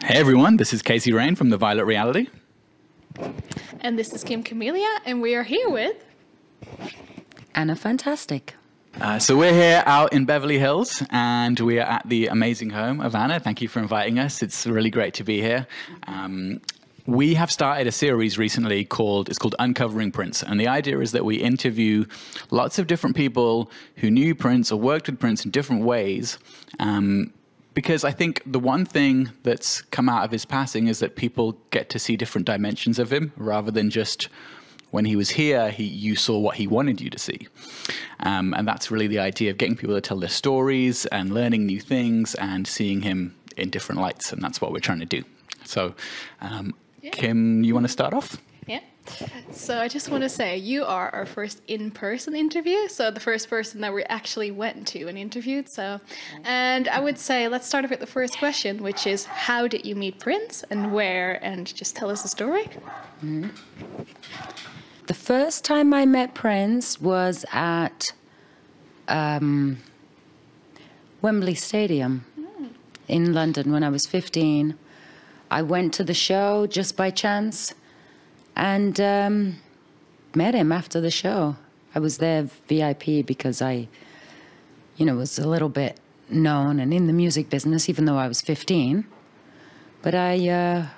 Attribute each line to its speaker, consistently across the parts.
Speaker 1: Hey everyone, this is Casey Rain from The Violet Reality.
Speaker 2: And this is Kim Camellia, and we are here with
Speaker 3: Anna Fantastic.
Speaker 1: So we're here out in Beverly Hills, and we are at the amazing home of Anna. Thank you for inviting us. It's really great to be here. We have started a series recently called Uncovering Prince, and the idea is that we interview lots of different people who knew Prince or worked with Prince in different ways. Because I think the one thing that's come out of his passing is that people get to see different dimensions of him, rather than just when he was here, you saw what he wanted you to see. And that's really the idea of getting people to tell their stories and learning new things and seeing him in different lights. And that's what we're trying to do. So, Kim, you want to start off?
Speaker 2: Yeah. So I just want to say you are our first in-person interview. So the first person that we actually went to and interviewed. So, and I would say let's start off with the first question, which is how did you meet Prince and where? And just tell us the story.
Speaker 3: Mm-hmm. The first time I met Prince was at Wembley Stadium in London when I was 15. I went to the show just by chance and met him after the show. I was there VIP because I, was a little bit known and in the music business, even though I was 15. But I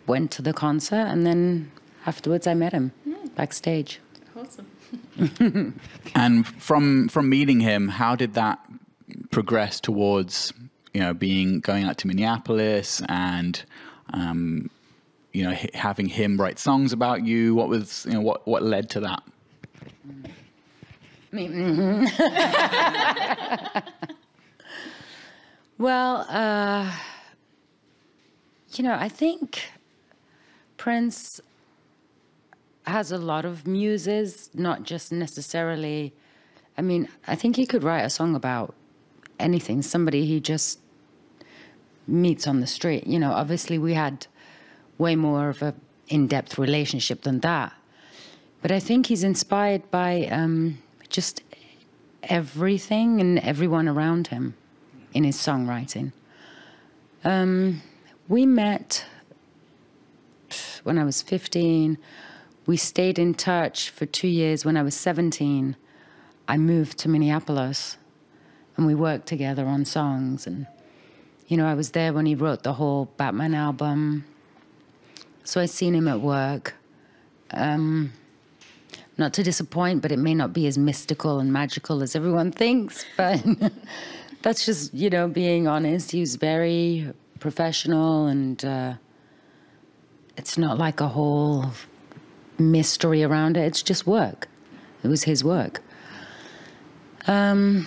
Speaker 3: went to the concert, and then afterwards I met him backstage.
Speaker 2: Awesome.
Speaker 1: And from meeting him, how did that progress towards, going out to Minneapolis and, having him write songs about you? What was, what led to that?
Speaker 3: Well, I think Prince has a lot of muses, not just necessarily, I think he could write a song about anything, somebody he just meets on the street. Obviously we had way more of a in-depth relationship than that. But I think he's inspired by just everything and everyone around him in his songwriting. We met when I was 15. We stayed in touch for 2 years. When I was 17, I moved to Minneapolis, and we worked together on songs. And, I was there when he wrote the whole Batman album. So I seen him at work. Not to disappoint, but it may not be as mystical and magical as everyone thinks. But that's just, being honest. He was very professional, and it's not like a whole mystery around it. It's just work. It was his work. A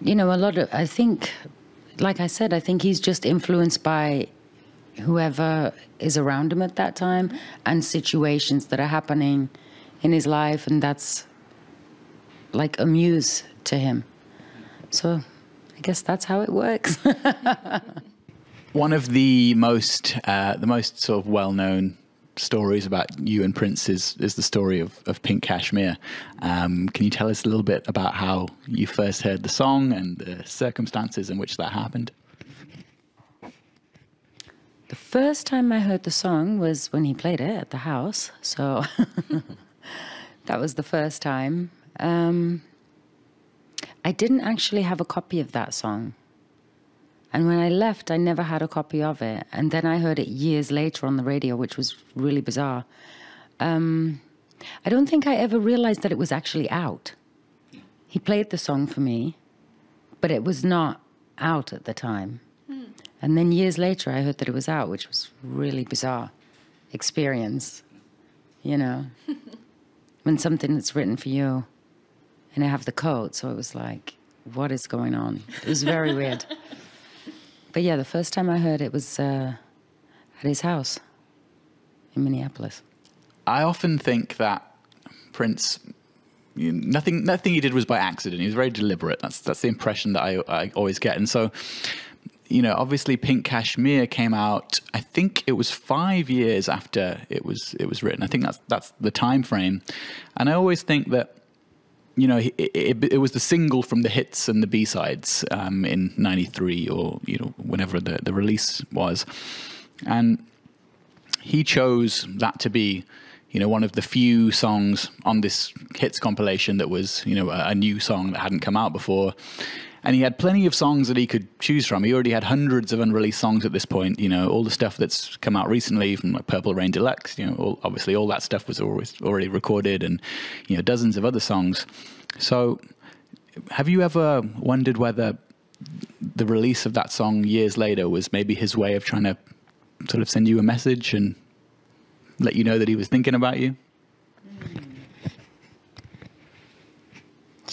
Speaker 3: lot of, I think, like I said, I think he's just influenced by whoever is around him at that time and situations that are happening in his life, and that's like a muse to him. So I guess that's how it works.
Speaker 1: One of the most sort of well-known stories about you and Prince is the story of Pink Cashmere. Can you tell us a little bit about how you first heard the song and the circumstances in which that happened?
Speaker 3: The first time I heard the song was when he played it at the house. So that was the first time. I didn't actually have a copy of that song. And when I left, I never had a copy of it. And then I heard it years later on the radio, which was really bizarre. I don't think I ever realized that it was actually out. He played the song for me, but it was not out at the time. And then years later, I heard that it was out, which was really bizarre experience, when something that's written for you, and I have the code. So it was like, what is going on? It was very weird. But yeah, the first time I heard it was at his house in Minneapolis.
Speaker 1: I often think that Prince, nothing he did was by accident. He was very deliberate. That's the impression that I always get. And so, obviously Pink Cashmere came out, I think it was 5 years after it was written. I think that's the time frame. And I always think that you know, it was the single from the hits and the B-sides in '93, or, you know, whenever the release was. And he chose that to be, you know, one of the few songs on this hits compilation that was, you know, a new song that hadn't come out before. And he had plenty of songs that he could choose from. He already had hundreds of unreleased songs at this point. You know, all the stuff that's come out recently from like Purple Rain Deluxe, you know, obviously all that stuff was already recorded, and, you know, dozens of other songs. So have you ever wondered whether the release of that song years later was maybe his way of trying to sort of send you a message and let you know that he was thinking about you?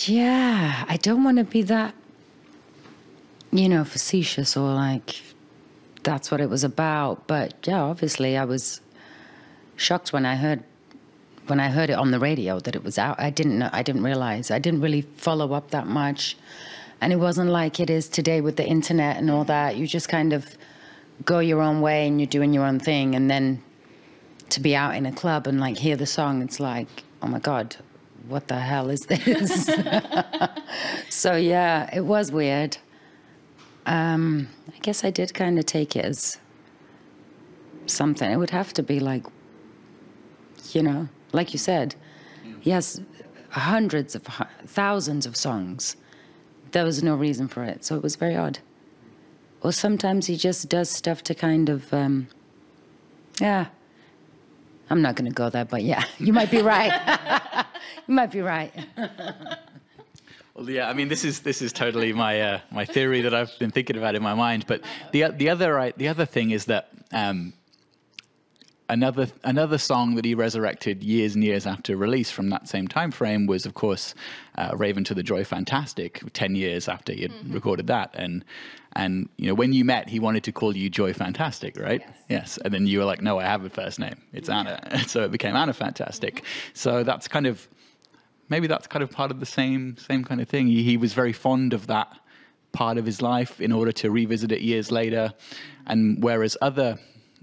Speaker 3: Yeah, I don't want to be that, you know, facetious or like that's what it was about. But yeah, obviously I was shocked when I heard it on the radio that it was out. I didn't know, I didn't realize. I didn't really follow up that much. And it wasn't like it is today with the internet and all that. You just kind of go your own way and you're doing your own thing. And then to be out in a club and like hear the song, it's like, oh my God, what the hell is this? So yeah, it was weird. I guess I did kind of take it as something. It would have to be like, you know, like you said, he has hundreds of thousands of songs. There was no reason for it, so it was very odd. Or sometimes he just does stuff to kind of, yeah. I'm not going to go there, but yeah, you might be right. You might be right.
Speaker 1: Well, yeah, I mean, this is totally my my theory that I've been thinking about in my mind. But the other thing is that another song that he resurrected years and years after release from that same time frame was, of course, "Raven to the Joy Fantastic," 10 years after he had recorded that. And you know, when you met, he wanted to call you Joy Fantastic, right? Yes. And then you were like, no, I have a first name. It's Anna. So it became Anna Fantastic. So that's kind of, maybe that's kind of part of the same kind of thing. He was very fond of that part of his life in order to revisit it years later. And whereas other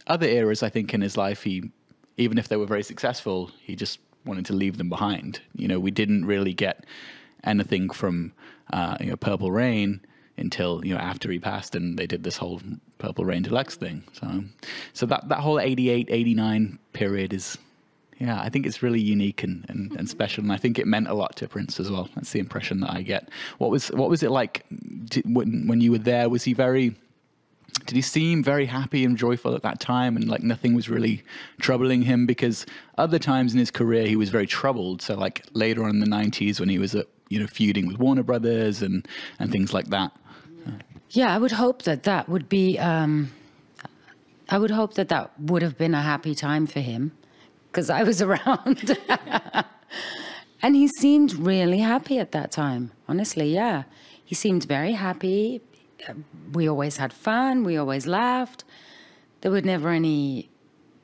Speaker 1: eras, I think, in his life, he, even if they were very successful, he just wanted to leave them behind. You know, we didn't really get anything from you know, Purple Rain until, you know, after he passed, and they did this whole Purple Rain Deluxe thing. So that whole 88, 89 period is, yeah, I think it's really unique and special, and I think it meant a lot to Prince as well. That's the impression that I get. What was it like when you were there? Did he seem very happy and joyful at that time, and like nothing was really troubling him? Because other times in his career he was very troubled. So like later on in the 90s when he was you know, feuding with Warner Brothers and things like that.
Speaker 3: Yeah, I would hope that would be. I would hope that would have been a happy time for him, because I was around, and he seemed really happy at that time. Honestly, yeah, he seemed very happy. We always had fun. We always laughed. There were never any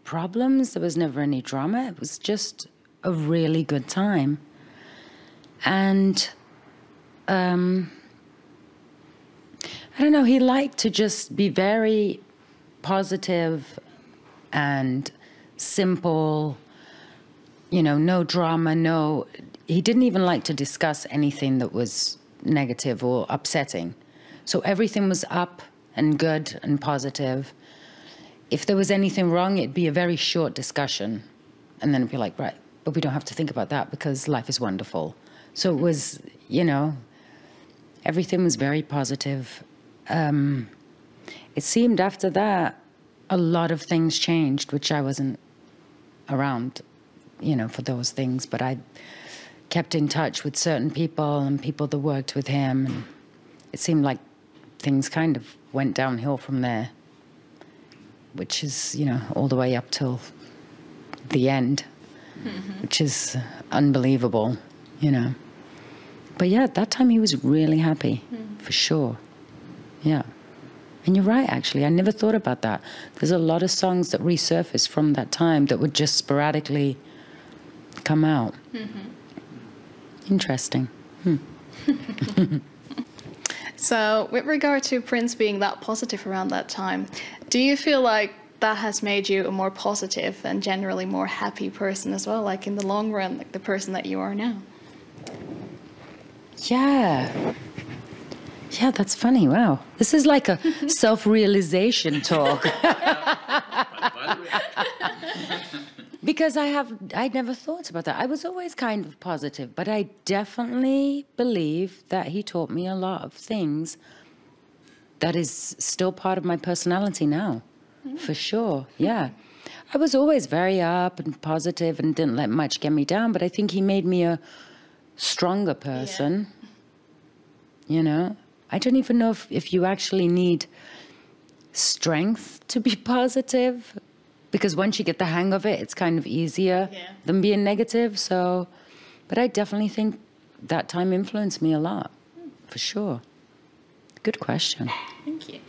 Speaker 3: problems. There was never any drama. It was just a really good time. And I don't know, he liked to just be very positive and simple, you know, no drama, he didn't even like to discuss anything that was negative or upsetting. So everything was up and good and positive. If there was anything wrong, it'd be a very short discussion. And then it'd be like, right, but we don't have to think about that because life is wonderful. So it was, you know, everything was very positive. It seemed after that, a lot of things changed, which I wasn't around, you know, for those things. But I kept in touch with certain people and people that worked with him. And it seemed like things kind of went downhill from there, which is, you know, all the way up till the end, which is unbelievable, you know. But yeah, at that time he was really happy, for sure. Yeah. And you're right, actually. I never thought about that. There's a lot of songs that resurfaced from that time that would just sporadically come out. Interesting.
Speaker 2: So with regard to Prince being that positive around that time, do you feel like that has made you a more positive and generally more happy person as well, like in the long run, like the person that you are now?
Speaker 3: Yeah. Yeah, that's funny. Wow. This is like a self-realization talk. Because I'd never thought about that. I was always kind of positive, but I definitely believe that he taught me a lot of things that is still part of my personality now, for sure. Yeah. I was always very up and positive and didn't let much get me down, but I think he made me a stronger person. You know, I don't even know if you actually need strength to be positive, because once you get the hang of it, it's kind of easier than being negative. So, but I definitely think that time influenced me a lot, for sure. Good question.
Speaker 2: Thank you.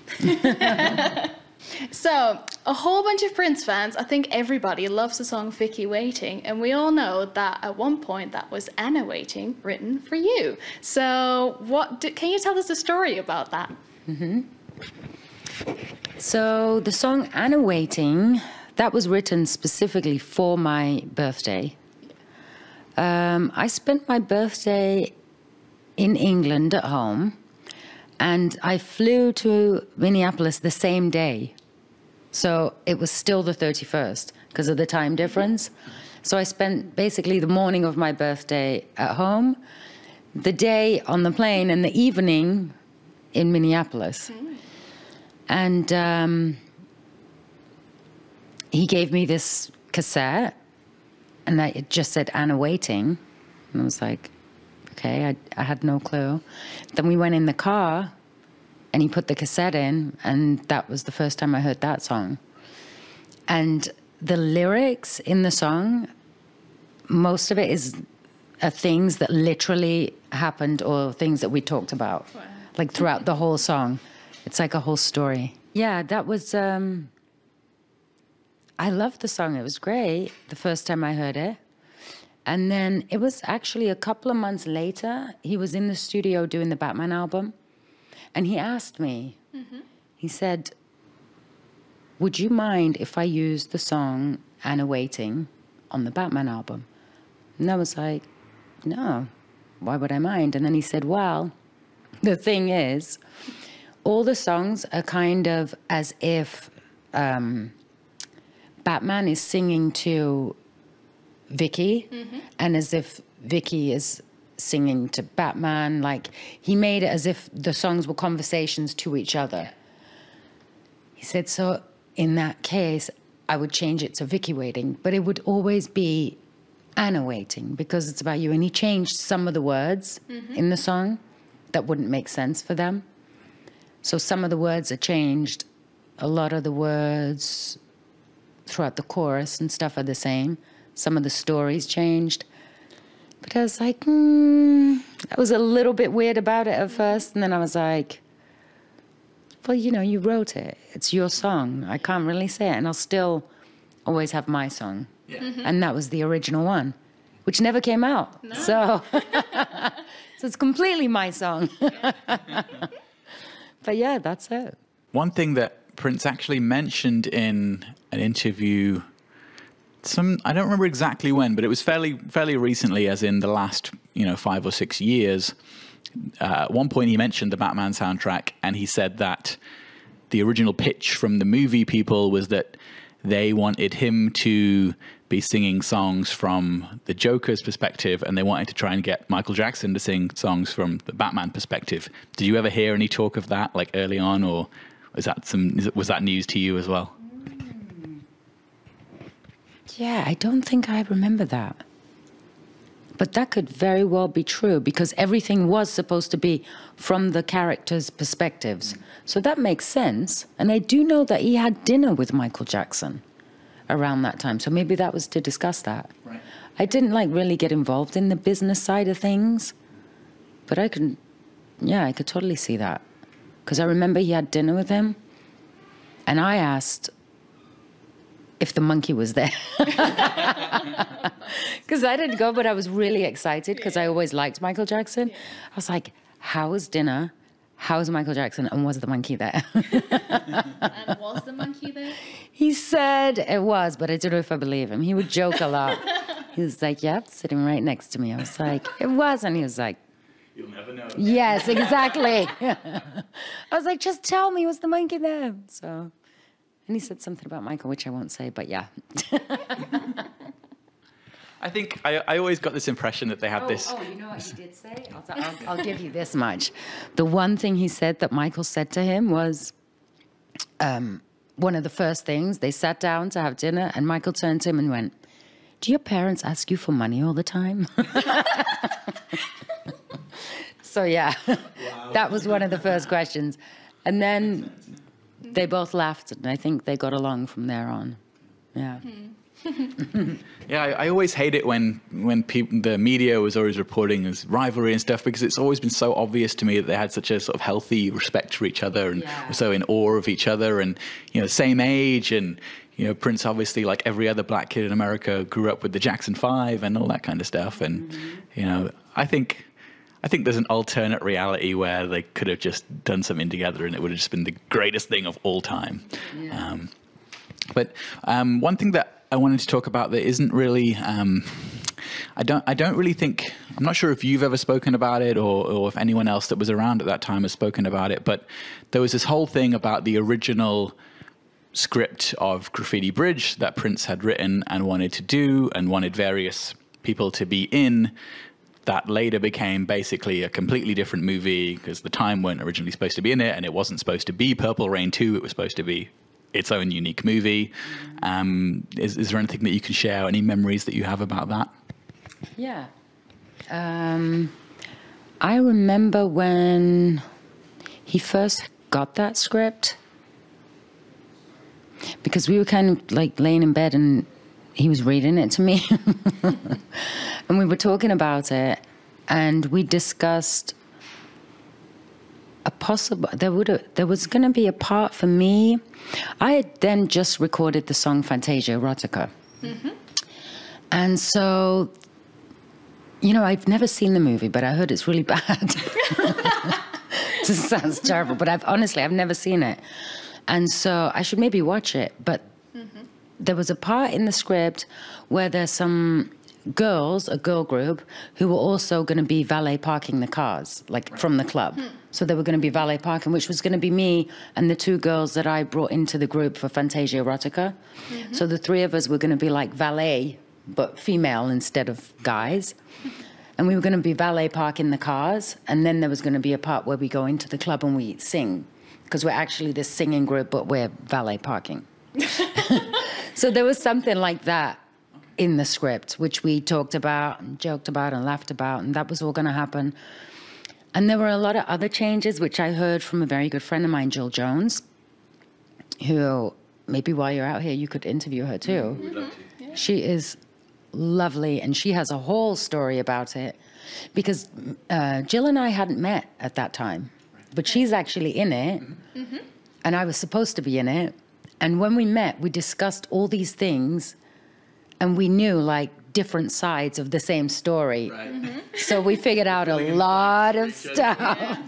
Speaker 2: So, a whole bunch of Prince fans, I think everybody loves the song Vicki Waiting, and we all know that at one point that was Anna Waiting written for you. So, can you tell us a story about that?
Speaker 3: So, the song Anna Waiting, that was written specifically for my birthday. I spent my birthday in England at home, and I flew to Minneapolis the same day. So it was still the 31st because of the time difference. So I spent basically the morning of my birthday at home, the day on the plane, and the evening in Minneapolis. And he gave me this cassette, and it just said Anna Waiting. And I was like, okay, I had no clue. Then we went in the car, and he put the cassette in, and that was the first time I heard that song. And the lyrics in the song, most of it are things that literally happened or things that we talked about, like throughout the whole song. It's like a whole story. Yeah, that was, I loved the song. It was great the first time I heard it. And then it was actually a couple of months later, he was in the studio doing the Batman album. And he asked me, he said, would you mind if I used the song Anna Waiting on the Batman album? And I was like, no, why would I mind? And then he said, well, the thing is, all the songs are kind of as if Batman is singing to Vicky, and as if Vicky is singing to Batman. Like, he made it as if the songs were conversations to each other. He said, so in that case, I would change it to Vicki Waiting, but it would always be Anna Waiting because it's about you. And he changed some of the words in the song that wouldn't make sense for them. So some of the words are changed. A lot of the words throughout the chorus and stuff are the same. Some of the stories changed. But I was like, I was a little bit weird about it at first. And then I was like, well, you know, you wrote it. It's your song. I can't really say it. And I'll still always have my song. And that was the original one, which never came out. No. So it's completely my song. But yeah, that's it.
Speaker 1: One thing that Prince actually mentioned in an interview, I don't remember exactly when, but it was fairly recently, as in the last 5 or 6 years. At one point, he mentioned the Batman soundtrack, and he said that the original pitch from the movie people was that they wanted him to be singing songs from the Joker's perspective, and they wanted to try and get Michael Jackson to sing songs from the Batman perspective. Did you ever hear any talk of that, like early on, or was that news to you as well?
Speaker 3: Yeah, I don't think I remember that. But that could very well be true because everything was supposed to be from the characters' perspectives. So that makes sense. And I do know that he had dinner with Michael Jackson around that time. So maybe that was to discuss that. Right. I didn't really get involved in the business side of things. But I could totally see that. Because I remember he had dinner with him. And I asked if the monkey was there. Because I didn't go, but I was really excited because I always liked Michael Jackson. I was like, how was dinner? How was Michael Jackson? And was the monkey there?
Speaker 2: And was the monkey there?
Speaker 3: He said it was, but I don't know if I believe him. He would joke a lot. He was like, yep, sitting right next to me. I was like, it was. And he was like,
Speaker 1: You'll never know.
Speaker 3: Yes, exactly. I was like, just tell me, was the monkey there? So, and he said something about Michael, which I won't say, but yeah.
Speaker 1: I think I always got this impression that they had this.
Speaker 3: Oh, you know what he did say? I'll give you this much. The one thing he said that Michael said to him was, one of the first things, they sat down to have dinner, and Michael turned to him and went, do your parents ask you for money all the time? So yeah, wow. That was one of the first questions. And then they both laughed, and I think they got along from there on. Yeah.
Speaker 1: Yeah, I always hate it when people, the media was always reporting as rivalry and stuff, because it's always been so obvious to me that they had such a sort of healthy respect for each other and were so in awe of each other, and same age, and Prince, obviously, like every other black kid in America, grew up with the Jackson 5 and all that kind of stuff. And I think there's an alternate reality where they could have just done something together and it would have just been the greatest thing of all time. Yeah. But one thing that I wanted to talk about that isn't really, I don't really think, I'm not sure if you've ever spoken about it or if anyone else that was around at that time has spoken about it, but there was this whole thing about the original script of Graffiti Bridge that Prince had written and wanted to do and wanted various people to be in, that later became basically a completely different movie because the Time weren't originally supposed to be in it, and it wasn't supposed to be Purple Rain 2, it was supposed to be its own unique movie. Is there anything that you can share, any memories that you have about that?
Speaker 3: Yeah. I remember when he first got that script, because we were kind of like laying in bed and he was reading it to me. And we were talking about it, and we discussed a possible, there was going to be a part for me. I had then just recorded the song Fantasia Erotica. Mm-hmm. And so, I've never seen the movie, but I heard it's really bad. This sounds terrible, but I've never seen it. And so I should maybe watch it. But there was a part in the script where there's some girls, a girl group, who were also going to be valet parking the cars, like from the club. So they were going to be valet parking, which was going to be me and the two girls that I brought into the group for Fantasia Erotica. So the three of us were going to be like valet, but female instead of guys. And we were going to be valet parking the cars. And then there was going to be a part where we go into the club and we sing, because we're actually this singing group, but we're valet parking. So there was something like that in the script, which we talked about and joked about and laughed about, and that was all going to happen. And there were a lot of other changes, which I heard from a very good friend of mine, Jill Jones, who maybe while you're out here, you could interview her too.
Speaker 1: We'd love to.
Speaker 3: Yeah. She is lovely, and she has a whole story about it, because Jill and I hadn't met at that time, but she's actually in it, and I was supposed to be in it. And when we met, we discussed all these things, and we knew like different sides of the same story. Right. So we figured out a lot of stuff.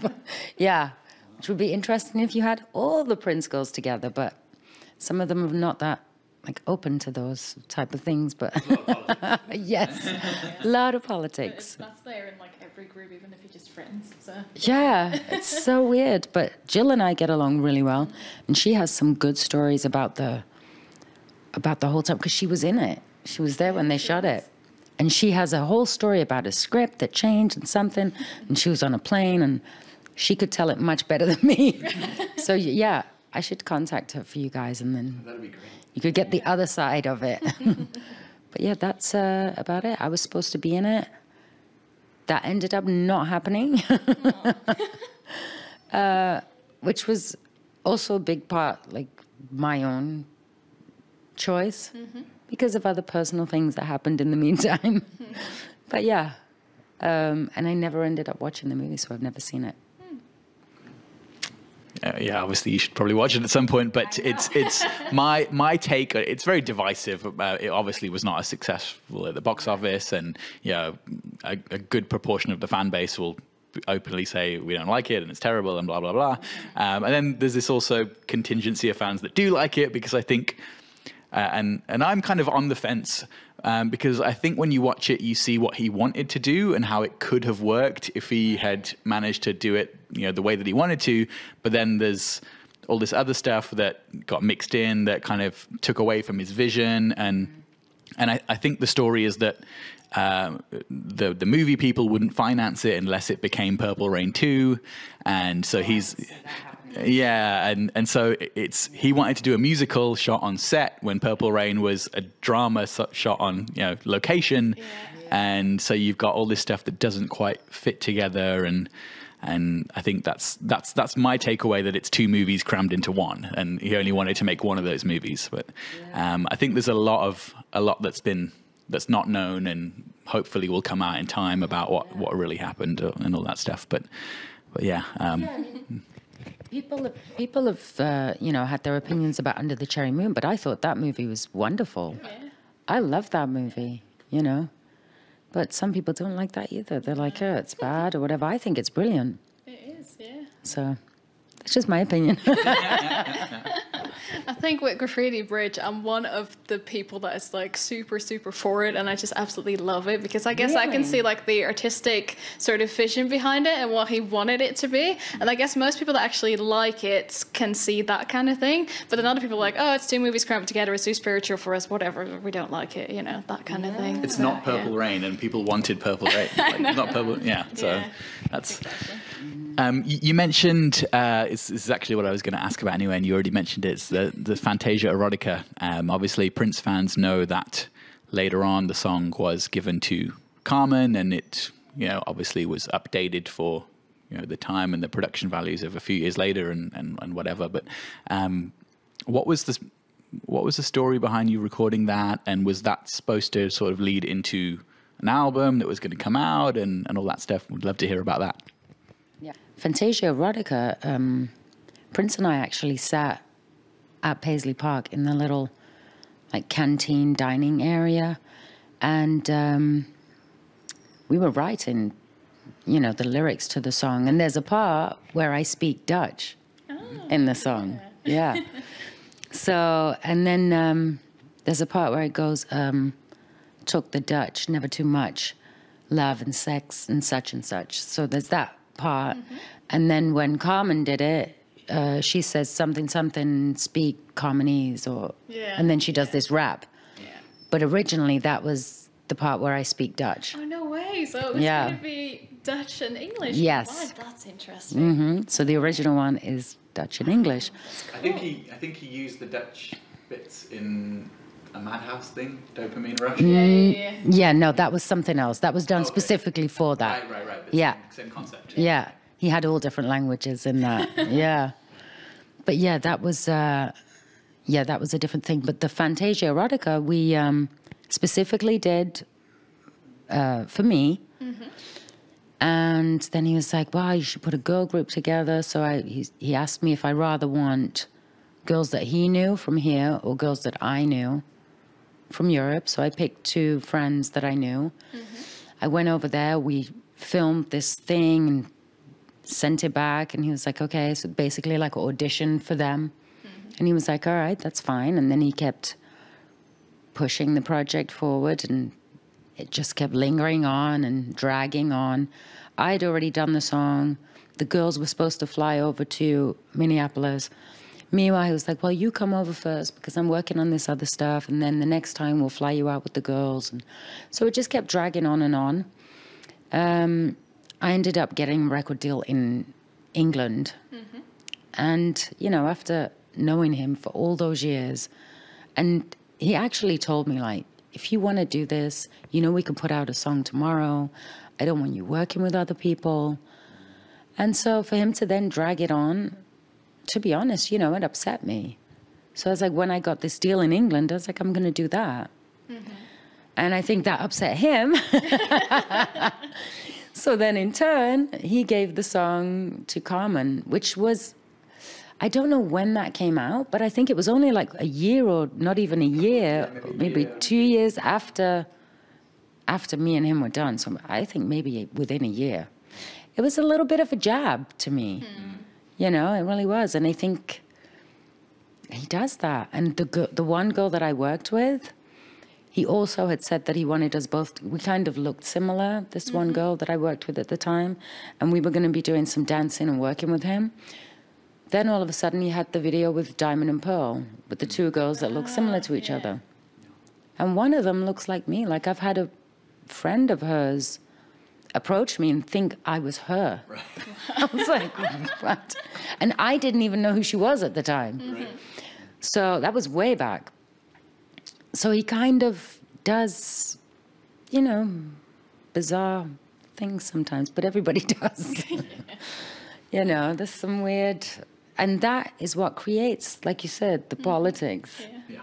Speaker 3: Yeah, which would be interesting if you had all the Prince girls together, but some of them are not that like open to those type of things. But yes, a lot of politics.
Speaker 2: That's there in like every group, even if you're just friends. So. Yeah,
Speaker 3: it's so weird. But Jill and I get along really well, and she has some good stories about the whole time, because she was in it. She was there when they shot it. And she has a whole story about a script that changed and something, and she was on a plane, and she could tell it much better than me. So yeah, I should contact her for you guys, and then
Speaker 1: that'd be great.
Speaker 3: You could get the other side of it. But yeah, that's about it. I was supposed to be in it. That ended up not happening. Which was also a big part, like my own choice, because of other personal things that happened in the meantime. But yeah, and I never ended up watching the movie, so I've never seen it.
Speaker 1: Yeah, obviously you should probably watch it at some point, but it's my take. It's very divisive. It obviously was not as successful at the box office, and a good proportion of the fan base will openly say we don't like it and it's terrible and blah blah blah. And then there's this also contingency of fans that do like it, because I think and I'm kind of on the fence because I think when you watch it, you see what he wanted to do and how it could have worked if he had managed to do it, the way that he wanted to. But then there's all this other stuff that got mixed in that kind of took away from his vision. And I think the story is that the movie people wouldn't finance it unless it became Purple Rain 2. And so and so he wanted to do a musical shot on set when Purple Rain was a drama shot on location. And so you've got all this stuff that doesn't quite fit together, and I think that's my takeaway, that it's two movies crammed into one, and he only wanted to make one of those movies. But I think there's a lot that's not known, and hopefully will come out in time about what really happened and all that stuff. But yeah.
Speaker 3: People have had their opinions about Under the Cherry Moon, but I thought that movie was wonderful. Yeah. I love that movie, But some people don't like that either. They're like, oh, it's bad or whatever. I think it's brilliant.
Speaker 2: It is, yeah.
Speaker 3: So it's just my opinion.
Speaker 2: I think with Graffiti Bridge, I'm one of the people that is like super, super for it, and I just absolutely love it because I guess I can see like the artistic sort of vision behind it and what he wanted it to be. And I guess most people that actually like it can see that kind of thing. But then other people are like, oh, it's two movies crammed together, it's too spiritual for us, whatever, we don't like it, that kind of thing.
Speaker 1: It's not Purple Rain, and people wanted Purple Rain. Not Purple, so that's... Exactly. You mentioned, this is actually what I was going to ask about anyway, and you already mentioned it, it's the Fantasia erotica. Obviously, Prince fans know that later on the song was given to Carmen, and it, obviously was updated for, the time and the production values of a few years later and whatever. But what was the story behind you recording that, and was that supposed to sort of lead into an album that was going to come out and all that stuff? We'd love to hear about that.
Speaker 3: Yeah. Fantasia erotica, Prince and I actually sat at Paisley Park in the little canteen dining area, and we were writing the lyrics to the song, and there's a part where I speak Dutch in the song. Yeah. So, and then there's a part where it goes, took the Dutch, never too much, love and sex and such and such. So there's that part. And then when Carmen did it, she says something, speak Carmenese, and then she does this rap. Yeah. But originally that was the part where I speak Dutch.
Speaker 2: Oh, no way. So it was going to be Dutch and English.
Speaker 3: Yes.
Speaker 2: Wow, that's interesting.
Speaker 3: So the original one is Dutch and English.
Speaker 1: I think he used the Dutch bits in a Madhouse thing, Dopamine Rush.
Speaker 3: Yeah, no, that was something else. That was done specifically for that.
Speaker 1: Right. Same concept.
Speaker 3: Yeah, he had all different languages in that. Yeah. But yeah, that was a different thing. But the Fantasia erotica, we specifically did for me. And then he was like, well, you should put a girl group together. So he asked me if I rather want girls that he knew from here or girls that I knew from Europe. So I picked two friends that I knew. I went over there, we filmed this thing and sent it back, and he was like, okay, so basically like an audition for them. And he was like, all right, that's fine. And then he kept pushing the project forward, and it just kept lingering on and dragging on. I'd already done the song. The girls were supposed to fly over to Minneapolis. Meanwhile, he was like, well, you come over first because I'm working on this other stuff, and then the next time we'll fly you out with the girls. And so it just kept dragging on and on. I ended up getting a record deal in England. And, after knowing him for all those years, and he actually told me, like, if you want to do this, we can put out a song tomorrow. I don't want you working with other people. And so for him to then drag it on, to be honest, it upset me. So I was like, when I got this deal in England, I was like, I'm going to do that. And I think that upset him. So then in turn, he gave the song to Carmen, which was, I don't know when that came out, but I think it was only like a year or not even a year, maybe 2 years after me and him were done. So I think maybe within a year. It was a little bit of a jab to me. It really was. And I think He does that. And the one girl that I worked with, he also had said that he wanted us both. We kind of looked similar, this one girl that I worked with at the time. And we were going to be doing some dancing and working with him. Then all of a sudden he had the video with Diamond and Pearl, with the two girls that look similar to each other. And one of them looks like me. Like I've had a friend of hers approach me and think I was her. Right. I was like, what? And I didn't even know who she was at the time. Right. So that was way back. So he kind of does, you know, bizarre things sometimes, but everybody does. You know, there's some weird, and that is what creates, like you said, the politics. Yeah. Yeah.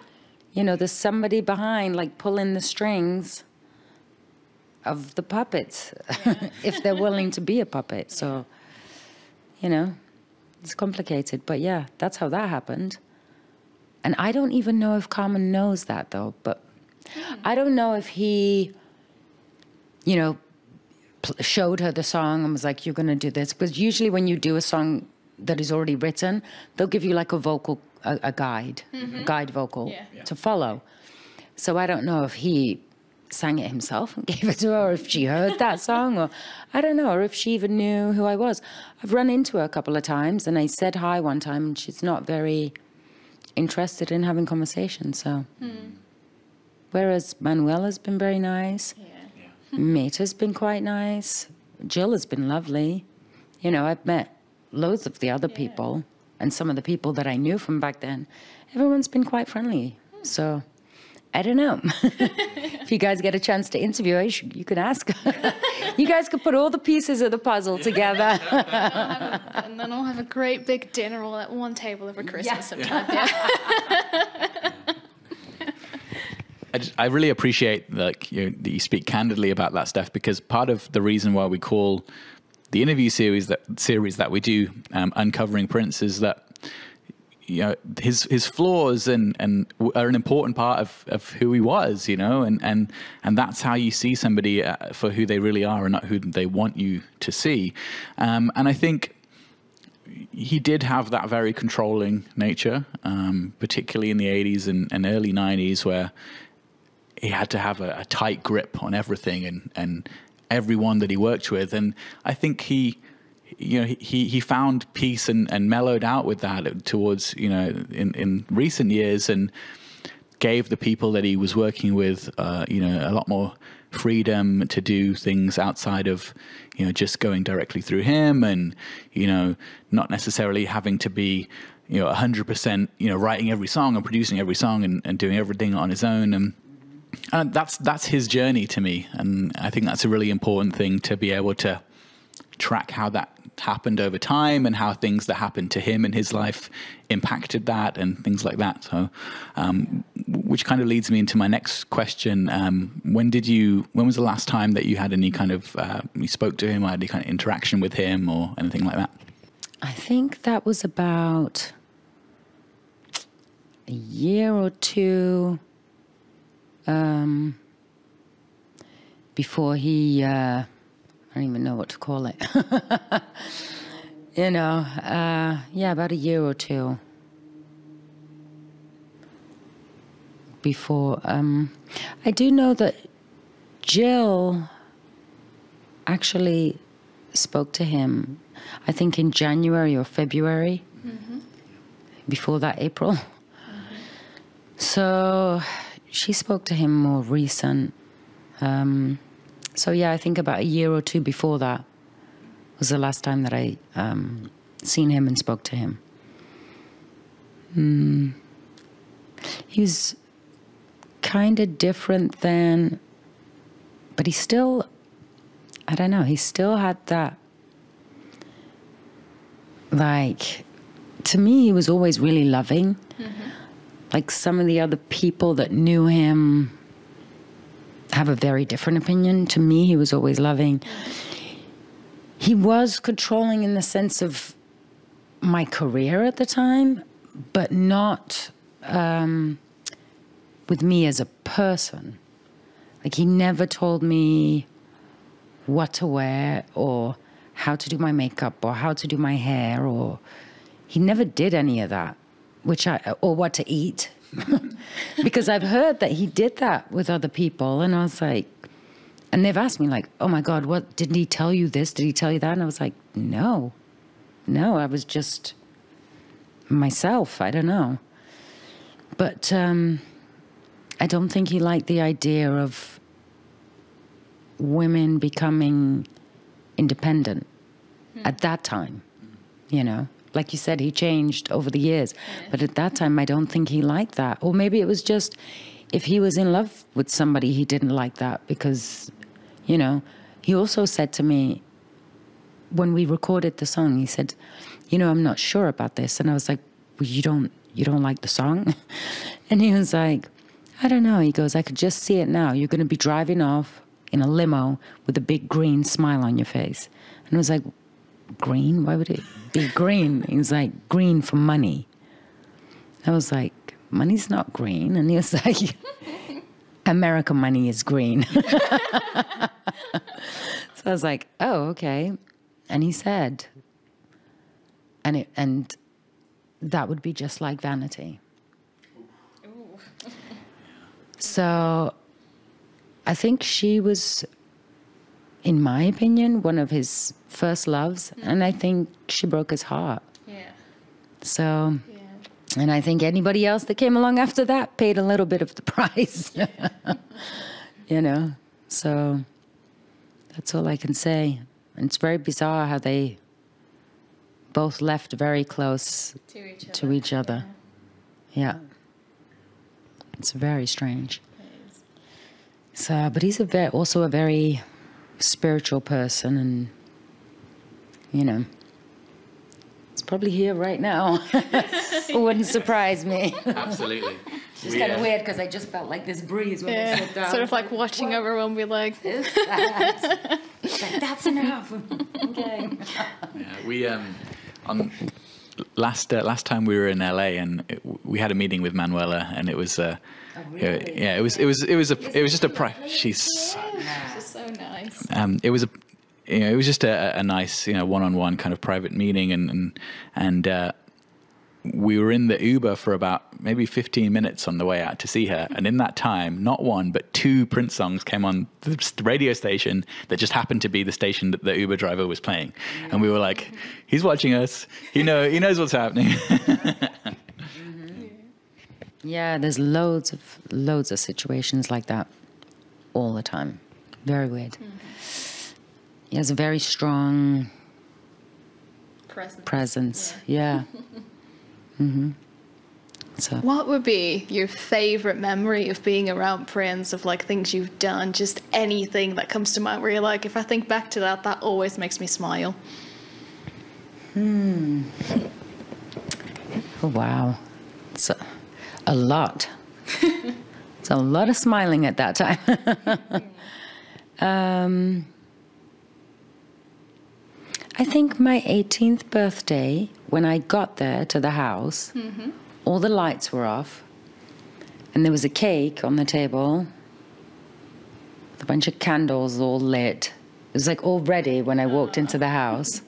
Speaker 3: You know, there's somebody behind, like pulling the strings of the puppets, if they're willing to be a puppet. So, you know, it's complicated, but yeah, that's how that happened. And I don't even know if Carmen knows that, though. But I don't know if he, you know, showed her the song and was like, you're going to do this. Because usually when you do a song that is already written, they'll give you like a vocal, a guide, a guide vocal to follow. So I don't know if he sang it himself and gave it to her, or if she heard that song, or I don't know, or if she even knew who I was. I've run into her a couple of times, and I said hi one time, and she's not very interested in having conversation, so. Whereas Manuel has been very nice. Meta's been quite nice. Jill has been lovely. You know, I've met loads of the other people, and some of the people that I knew from back then. Everyone's been quite friendly, so I don't know. If you guys get a chance to interview her, you can ask her. You guys could put all the pieces of the puzzle together.
Speaker 2: And then I'll have a great big dinner all at one table over Christmas sometime.
Speaker 1: I really appreciate that you speak candidly about that stuff, because part of the reason why we call the interview series that we do Uncovering Prince is that, you know, his flaws and are an important part of who he was, you know, and that's how you see somebody for who they really are and not who they want you to see. And I think he did have that very controlling nature, particularly in the 80s and early 90s, where he had to have a tight grip on everything and everyone that he worked with. And I think he found peace and mellowed out with that towards, you know, in recent years, and gave the people that he was working with, you know, a lot more freedom to do things outside of, you know, just going directly through him, and, you know, not necessarily having to be, you know, 100%, you know, writing every song and producing every song and doing everything on his own. And that's his journey to me. And I think that's a really important thing, to be able to track how that happened over time and how things that happened to him in his life impacted that and things like that. So, which kind of leads me into my next question. When was the last time that you had any kind of, you spoke to him or had any kind of interaction with him or anything like that?
Speaker 3: I think that was about a year or two before he, I don't even know what to call it. You know, about a year or two before. I do know that Jill actually spoke to him, I think in January or February, before that, April. So she spoke to him more recent. So yeah, I think about a year or two before that was the last time that I seen him and spoke to him. He was kind of different then, but he still, I don't know, he still had that, like, to me, he was always really loving. Like some of the other people that knew him have a very different opinion. To me, he was always loving. He was controlling in the sense of my career at the time, but not with me as a person. Like, he never told me what to wear or how to do my makeup or how to do my hair, or he never did any of that or what to eat. Because I've heard that he did that with other people, and I was like, and they've asked me like, oh my God, what, didn't he tell you this? Did he tell you that? And I was like, no, I was just myself. I don't know. But I don't think he liked the idea of women becoming independent at that time, you know. Like you said, he changed over the years. Yeah. But at that time, I don't think he liked that. Or maybe it was just if he was in love with somebody, he didn't like that because, you know, he also said to me when we recorded the song, he said, you know, I'm not sure about this. And I was like, well, you don't like the song? And he was like, I don't know. He goes, I could just see it now. You're going to be driving off in a limo with a big green smile on your face. And I was like, green? Why would it be green? He was like, green for money. I was like, money's not green. And he was like, American money is green. So I was like, oh, okay. And he said, and that would be just like Vanity. Ooh. So I think she was, in my opinion, one of his first loves, and I think she broke his heart. Yeah. So, yeah. And I think anybody else that came along after that paid a little bit of the price. You know, so that's all I can say. And it's very bizarre how they both left very close to each other. Yeah. It's very strange. So, but he's also a very spiritual person, and you know, it's probably here right now. It wouldn't surprise me.
Speaker 1: Absolutely.
Speaker 3: It's kind of weird because I just felt like this breeze when I sit down.
Speaker 2: Sort of like watching everyone be like,
Speaker 3: is that? Like, that's enough. Okay.
Speaker 1: Yeah, we on last time we were in LA, and we had a meeting with Manuela, and it was
Speaker 3: really?
Speaker 1: yeah, it was just a she's
Speaker 2: so nice.
Speaker 1: It was it was just a nice, you know, one-on-one kind of private meeting, and we were in the Uber for about maybe 15 minutes on the way out to see her. And in that time, not one, but two Prince songs came on the radio station that just happened to be the station that the Uber driver was playing. Yeah. And we were like, he's watching us. He knows what's happening.
Speaker 3: Mm-hmm. Yeah, there's loads of situations like that all the time. Very weird. Mm-hmm. He has a very strong presence. Yeah. Mm-hmm. So,
Speaker 2: what would be your favorite memory of being around Prince, of like things you've done, just anything that comes to mind where you're like, if I think back to that, that always makes me smile?
Speaker 3: Oh, wow. It's a lot. It's a lot of smiling at that time. I think my 18th birthday, when I got there to the house, mm-hmm. all the lights were off, and there was a cake on the table with a bunch of candles all lit. It was like all ready when I walked into the house.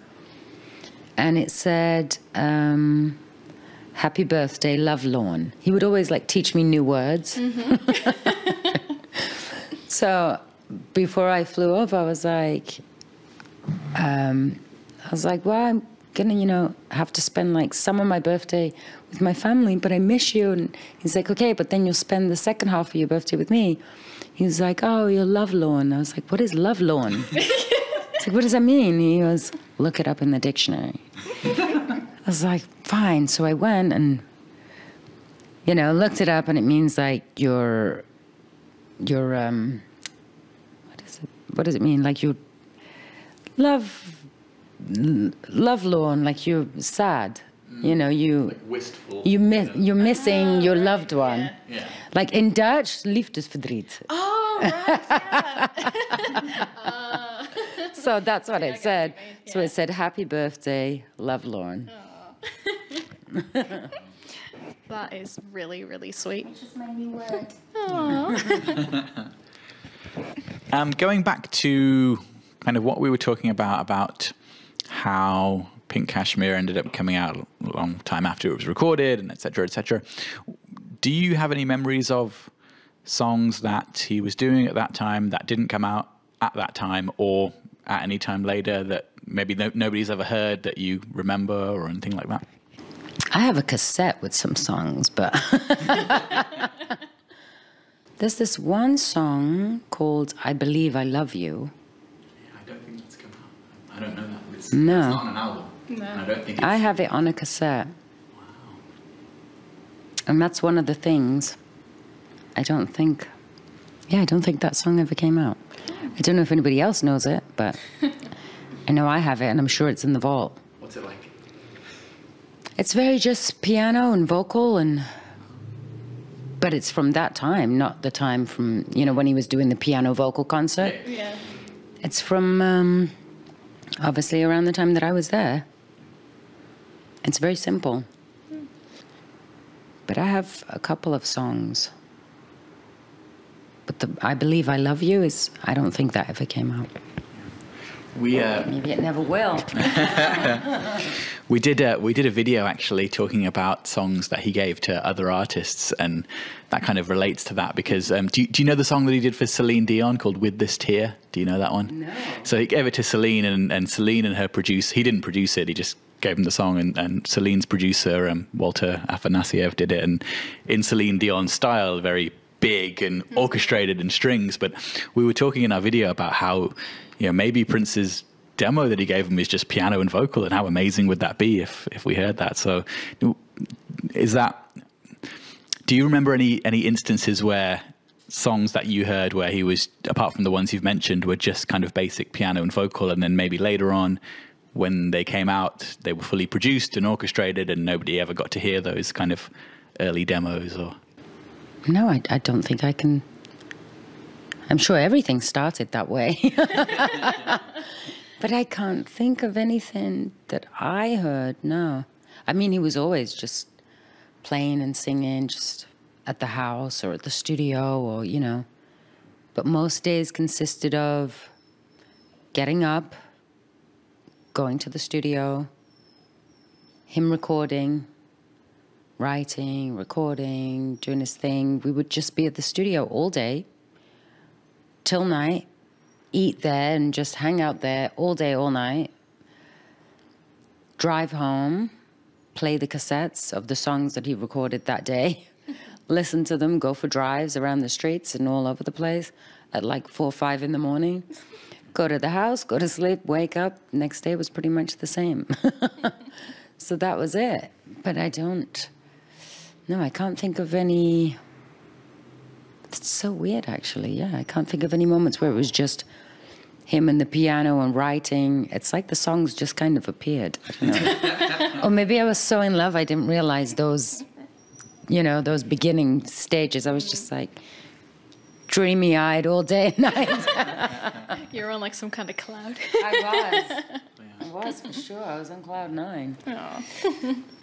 Speaker 3: And it said, happy birthday, Lovelorn. He would always like teach me new words. Mm-hmm. So before I flew over, I was like, well, I'm gonna, you know, have to spend like some of my birthday with my family, but I miss you. And he's like, okay, but then you'll spend the second half of your birthday with me. He was like, oh, you're lovelorn. I was like, what is lovelorn? I was like, what does that mean? He goes, look it up in the dictionary. I was like, fine. So I went and, you know, looked it up, and it means like your what does it mean? Like you lovelorn, like you're sad. You know,
Speaker 1: like wistful.
Speaker 3: You're missing your loved one.
Speaker 2: Yeah.
Speaker 1: Yeah.
Speaker 3: Like in Dutch, liefdesverdriet.
Speaker 2: Oh, right, yeah.
Speaker 3: So that's what it said. Yeah. So it said, happy birthday, lovelorn.
Speaker 2: That is really, really sweet.
Speaker 3: It just made me wet.
Speaker 1: Going back to kind of what we were talking about how Pink Cashmere ended up coming out a long time after it was recorded, and et cetera, et cetera. Do you have any memories of songs that he was doing at that time that didn't come out at that time, or at any time later that maybe nobody's ever heard that you remember, or anything like that?
Speaker 3: I have a cassette with some songs, but there's this one song called I Believe I Love You.
Speaker 1: Yeah, I don't think that's come out. I don't know that. It's
Speaker 3: No.
Speaker 1: not on an album.
Speaker 2: No.
Speaker 1: I don't think
Speaker 3: I have it on a cassette.
Speaker 1: Wow.
Speaker 3: And that's one of the things. I don't think that song ever came out. I don't know if anybody else knows it, but I know I have it, and I'm sure it's in the vault.
Speaker 1: What's it like?
Speaker 3: It's very just piano and vocal, but it's from that time, not the time from, when he was doing the piano vocal concert.
Speaker 2: Yeah.
Speaker 3: It's from, obviously, around the time that I was there. It's very simple. But I have a couple of songs. But the I Believe I Love You I don't think that ever came out. Maybe it never will.
Speaker 1: We did a video actually talking about songs that he gave to other artists, and that kind of relates to that because do you know the song that he did for Celine Dion called With This Tear? Do you know that one?
Speaker 3: No.
Speaker 1: So he gave it to Celine, and Celine and her he didn't produce it, he just gave him the song, and Celine's producer, Walter Afanasiev, did it, and in Celine Dion's style, very big and orchestrated in strings. But we were talking in our video about how, maybe Prince's demo that he gave him is just piano and vocal, and how amazing would that be if we heard that? So do you remember any instances where songs that you heard where he was, apart from the ones you've mentioned, were just kind of basic piano and vocal, and then maybe later on when they came out they were fully produced and orchestrated and nobody ever got to hear those kind of early demos? Or
Speaker 3: No, I don't think I can. I'm sure everything started that way. But I can't think of anything that I heard, no. I mean, he was always just playing and singing just at the house or at the studio or, But most days consisted of getting up, going to the studio, him recording, writing, recording, doing his thing. We would just be at the studio all day till night, eat there and just hang out there all day, all night, drive home, play the cassettes of the songs that he recorded that day, listen to them, go for drives around the streets and all over the place at like 4 or 5 in the morning, go to the house, go to sleep, wake up. Next day was pretty much the same. So that was it. But I can't think of any. It's so weird, actually. Yeah, I can't think of any moments where it was just him and the piano and writing. It's like the songs just kind of appeared. I don't know. Or maybe I was so in love I didn't realize those, those beginning stages. I was just like dreamy-eyed all day and night.
Speaker 2: You're on like some kind of cloud.
Speaker 3: I was for sure. I was on cloud 9.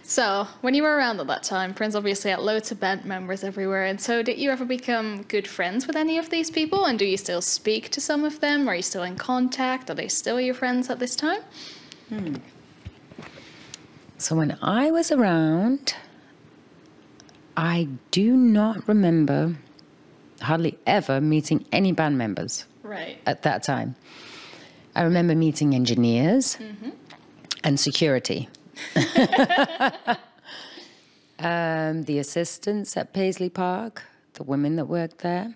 Speaker 2: So, when you were around at that time, Prince obviously had loads of band members everywhere. And so, did you ever become good friends with any of these people? And do you still speak to some of them? Are you still in contact? Are they still your friends at this time?
Speaker 3: So, when I was around, I do not remember hardly ever meeting any band members.
Speaker 2: Right.
Speaker 3: At that time. I remember meeting engineers and security. The assistants at Paisley Park, the women that worked there.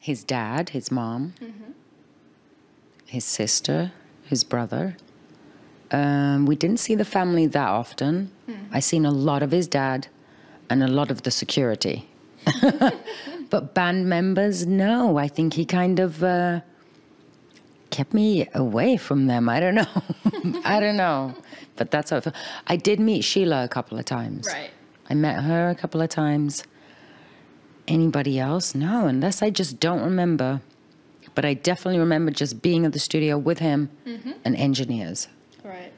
Speaker 3: His dad, his mom, his sister, his brother. We didn't see the family that often. I seen a lot of his dad and a lot of the security. But band members, no. I think he kind of kept me away from them. I don't know. I don't know. But that's how I feel. I did meet Sheila a couple of times.
Speaker 2: Right.
Speaker 3: I met her a couple of times. Anybody else? No, unless I just don't remember. But I definitely remember just being at the studio with him and engineers.
Speaker 2: Right.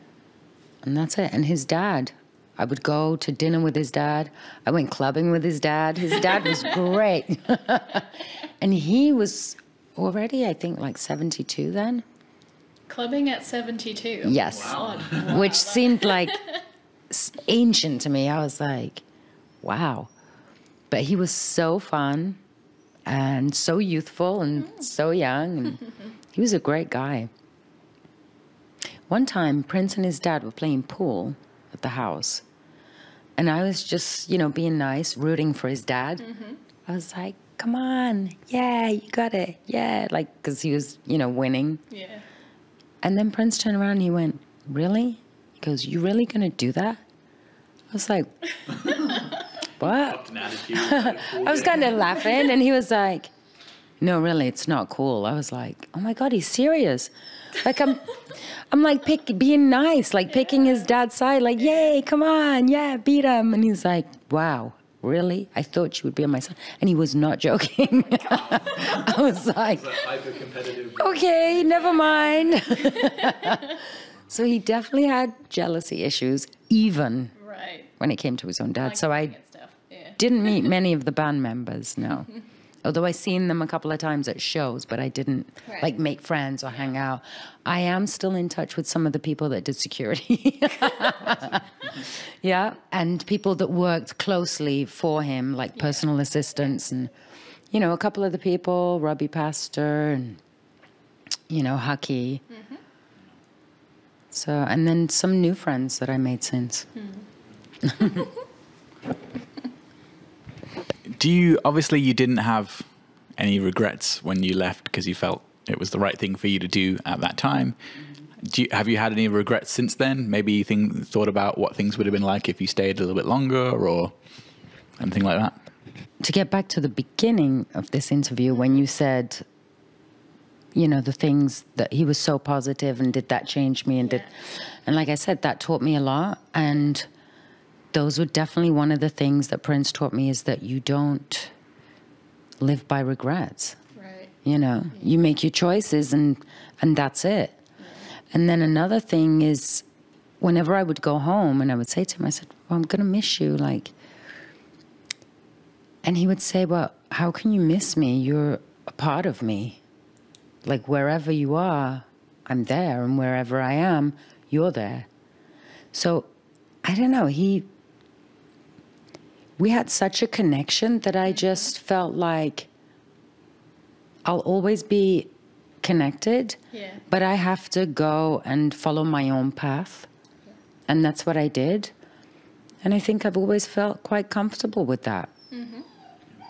Speaker 3: And that's it. And his dad. I would go to dinner with his dad. I went clubbing with his dad. His dad was great. And he was already, I think, like 72 then.
Speaker 2: Clubbing at 72.
Speaker 3: Yes.
Speaker 2: Wow.
Speaker 3: Which seemed like ancient to me. I was like, wow. But he was so fun and so youthful and so young. And he was a great guy. One time, Prince and his dad were playing pool at the house. And I was just, you know, being nice, rooting for his dad. I was like, come on. Yeah, you got it. Yeah. Like, because he was, you know, winning.
Speaker 2: Yeah.
Speaker 3: And then Prince turned around and he went, really? He goes, you really going to do that? I was like, what? I was kind of laughing. And he was like, no, really, it's not cool. I was like, oh my God, he's serious. Like I'm like being nice, like picking his dad's side, like, yay, come on, yeah, beat him. And he's like, wow, really? I thought you would be on my side. And he was not joking. I was like, okay, never mind. So he definitely had jealousy issues, even when it came to his own dad. So I didn't meet many of the band members, no. Although I seen them a couple of times at shows, but I didn't like make friends or hang out. I am still in touch with some of the people that did security. Yeah, and people that worked closely for him, like personal assistants, and you know, a couple of the people, Robbie Pastor and you know, Hucky. So, and then some new friends that I made since.
Speaker 1: Obviously you didn't have any regrets when you left because you felt it was the right thing for you to do at that time. Have you had any regrets since then? Maybe you thought about what things would have been like if you stayed a little bit longer or anything like that?
Speaker 3: To get back to the beginning of this interview, when you said, you know, the things that he was so positive and did that change me and and like I said, that taught me a lot. And those were definitely one of the things that Prince taught me, is that you don't live by regrets.
Speaker 2: Right.
Speaker 3: You know, you make your choices and that's it. And then another thing is, whenever I would go home and I would say to him, I said, well, I'm going to miss you. Like, and he would say, well, how can you miss me? You're a part of me. Like, wherever you are, I'm there. And wherever I am, you're there. So, I don't know, we had such a connection that I just felt like I'll always be connected, but I have to go and follow my own path. And that's what I did. And I think I've always felt quite comfortable with that.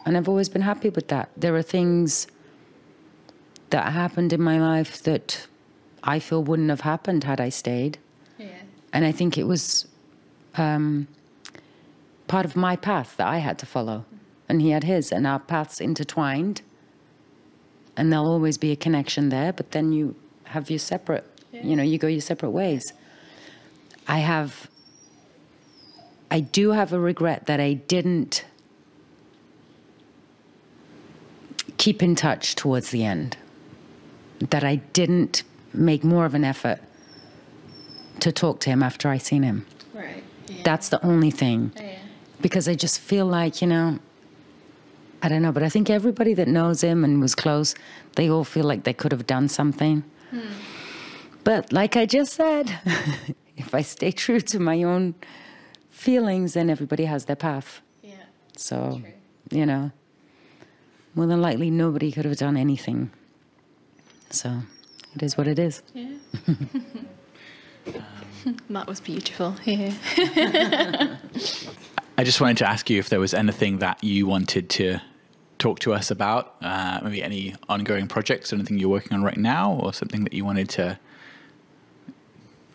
Speaker 3: And I've always been happy with that. There are things that happened in my life that I feel wouldn't have happened had I stayed. And I think it was part of my path that I had to follow. And he had his, and our paths intertwined. And there'll always be a connection there, but then you have your separate, you know, you go your separate ways. I do have a regret that I didn't keep in touch towards the end. That I didn't make more of an effort to talk to him after I seen him.
Speaker 2: Right. Yeah.
Speaker 3: That's the only thing. Because I just feel like, you know, I don't know, but I think everybody that knows him and was close, they all feel like they could have done something. But like I just said, if I stay true to my own feelings, then everybody has their path. So, you know, more than likely nobody could have done anything. So it is what it is.
Speaker 2: That was beautiful. Yeah.
Speaker 1: I just wanted to ask you if there was anything that you wanted to talk to us about, maybe any ongoing projects, anything you're working on right now, or something that you wanted to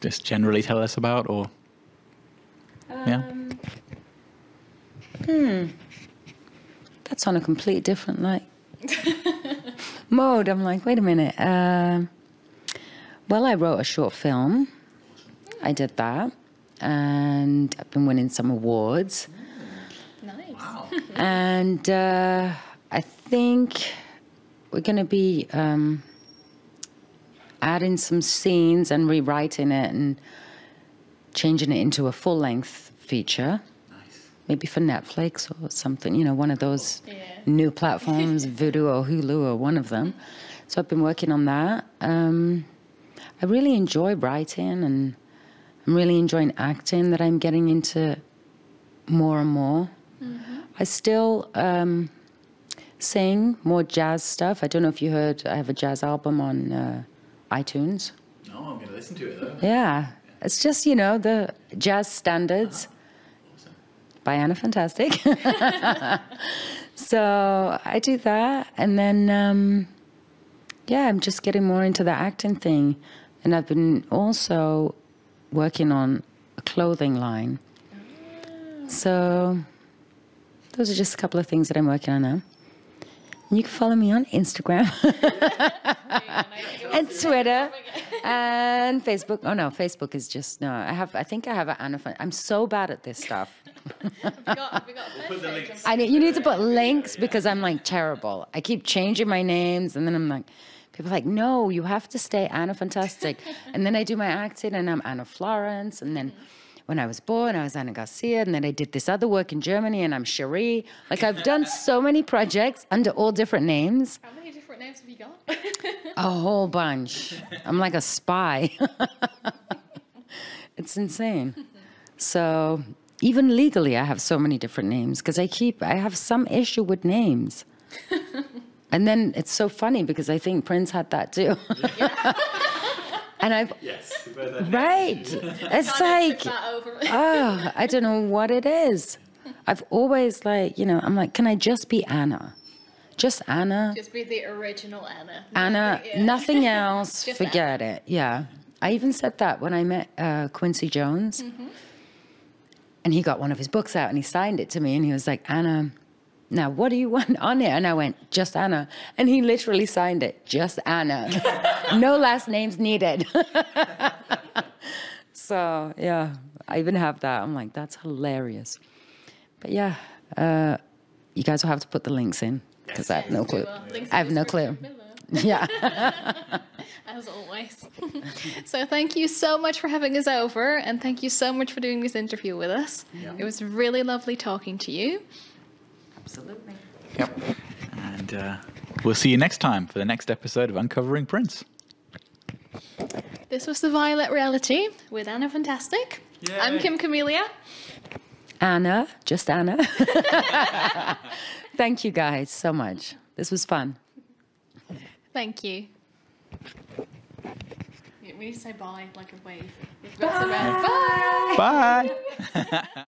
Speaker 1: just generally tell us about, or
Speaker 3: That's on a complete different mode. I'm like, wait a minute. Well, I wrote a short film. I did that. And I've been winning some awards.
Speaker 2: Nice.
Speaker 1: Wow.
Speaker 3: And I think we're going to be adding some scenes and rewriting it and changing it into a full-length feature.
Speaker 1: Nice.
Speaker 3: Maybe for Netflix or something, you know, one of those new platforms, Vudu or Hulu or one of them. So I've been working on that. I really enjoy writing, and I'm really enjoying acting that I'm getting into more and more. I still sing more jazz stuff. I don't know if you heard, I have a jazz album on iTunes.
Speaker 1: No, I'm going to listen to it though.
Speaker 3: Yeah, it's just, you know, the jazz standards by Anna Fantastic. So I do that. And then, yeah, I'm just getting more into the acting thing. And I've been also working on a clothing line. So those are just a couple of things that I'm working on now. And you can follow me on Instagram and Twitter and Facebook. Oh no, Facebook is just, no, I think I have an Anna. I'm so bad at this stuff. You need to put links because I'm like terrible. I keep changing my names and then I'm like, people are like, no, you have to stay Anna Fantastic. And then I do my acting and I'm Anna Florence. And then when I was born, I was Anna Garcia. And then I did this other work in Germany and I'm Cherie. Like I've done so many projects under all different names.
Speaker 2: How many different names have you got?
Speaker 3: A whole bunch. I'm like a spy. It's insane. So even legally, I have so many different names because I have some issue with names. And then it's so funny because I think Prince had that too. And I've,
Speaker 1: Yes.
Speaker 3: right. It's like, oh, I don't know what it is. I've always like, you know, I'm like, can I just be Anna? Just Anna.
Speaker 2: Just be the original Anna.
Speaker 3: Anna, nothing else,
Speaker 2: Just
Speaker 3: forget it. Yeah. I even said that when I met Quincy Jones. And he got one of his books out and he signed it to me and he was like, Anna, now what do you want on it? And I went, just Anna. And he literally signed it, just Anna. No last names needed. So, yeah, I even have that. I'm like, that's hilarious. But yeah, you guys will have to put the links in because I have no clue. I have no clue. Yeah.
Speaker 2: As always. So thank you so much for having us over and thank you so much for doing this interview with us. Yeah. It was really lovely talking to you.
Speaker 3: Absolutely.
Speaker 1: Yep. And we'll see you next time for the next episode of Uncovering Prince.
Speaker 2: This was The Violet Reality with Anna Fantastic. Yay. I'm Kim Camellia.
Speaker 3: Anna, just Anna. Thank you guys so much. This was fun.
Speaker 2: Thank you. We need to say bye, like a wave. Bye.
Speaker 1: Bye.